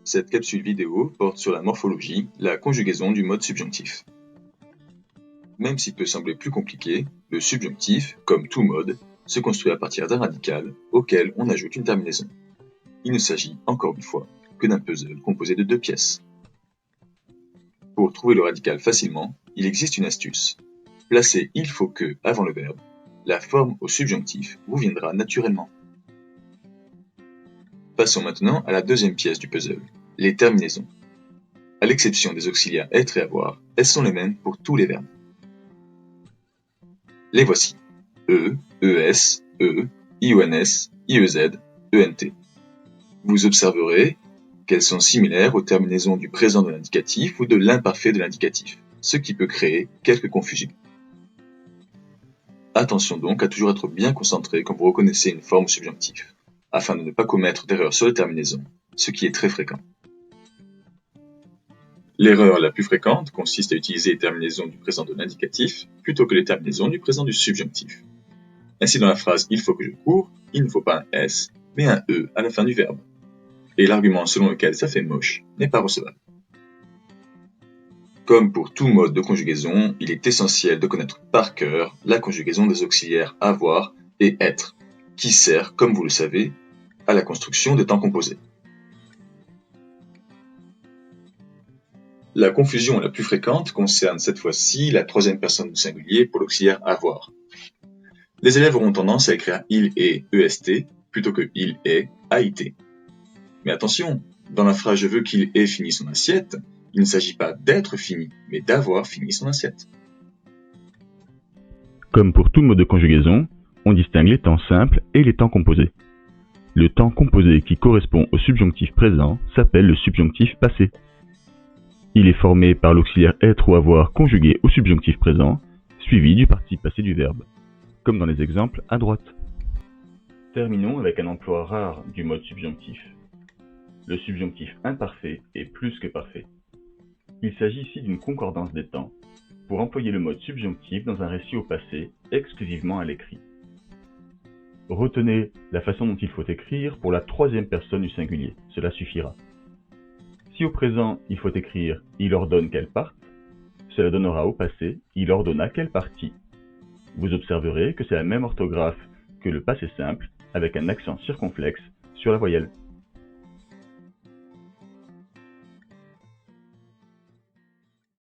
Cette capsule vidéo porte sur la morphologie, la conjugaison du mode subjonctif. Même s'il peut sembler plus compliqué, le subjonctif, comme tout mode, se construit à partir d'un radical auquel on ajoute une terminaison. Il ne s'agit, encore une fois, que d'un puzzle composé de 2 pièces. Pour trouver le radical facilement, il existe une astuce. Placez il faut que avant le verbe, la forme au subjonctif vous viendra naturellement. Passons maintenant à la deuxième pièce du puzzle, les terminaisons. À l'exception des auxiliaires être et avoir, elles sont les mêmes pour tous les verbes. Les voici. E, ES, E, IONS, IEZ, ENT. Vous observerez qu'elles sont similaires aux terminaisons du présent de l'indicatif ou de l'imparfait de l'indicatif, ce qui peut créer quelques confusions. Attention donc à toujours être bien concentré quand vous reconnaissez une forme subjonctif, afin de ne pas commettre d'erreur sur les terminaisons, ce qui est très fréquent. L'erreur la plus fréquente consiste à utiliser les terminaisons du présent de l'indicatif plutôt que les terminaisons du présent du subjonctif. Ainsi dans la phrase « il faut que je cours », il ne faut pas un S, mais un E à la fin du verbe. Et l'argument selon lequel ça fait moche n'est pas recevable. Comme pour tout mode de conjugaison, il est essentiel de connaître par cœur la conjugaison des auxiliaires avoir et être, qui sert, comme vous le savez, à la construction des temps composés. La confusion la plus fréquente concerne cette fois-ci la troisième personne du singulier pour l'auxiliaire avoir. Les élèves auront tendance à écrire il est EST plutôt que il est AIT. Mais attention, dans la phrase je veux qu'il ait fini son assiette, il ne s'agit pas d'être fini, mais d'avoir fini son assiette. Comme pour tout mode de conjugaison, on distingue les temps simples et les temps composés. Le temps composé qui correspond au subjonctif présent s'appelle le subjonctif passé. Il est formé par l'auxiliaire être ou avoir conjugué au subjonctif présent, suivi du participe passé du verbe, comme dans les exemples à droite. Terminons avec un emploi rare du mode subjonctif. Le subjonctif imparfait est plus que parfait. Il s'agit ici d'une concordance des temps, pour employer le mode subjonctif dans un récit au passé, exclusivement à l'écrit. Retenez la façon dont il faut écrire pour la troisième personne du singulier, cela suffira. Si au présent il faut écrire « il ordonne qu'elle parte », cela donnera au passé « il ordonna qu'elle partit ». Vous observerez que c'est la même orthographe que le passé simple, avec un accent circonflexe sur la voyelle.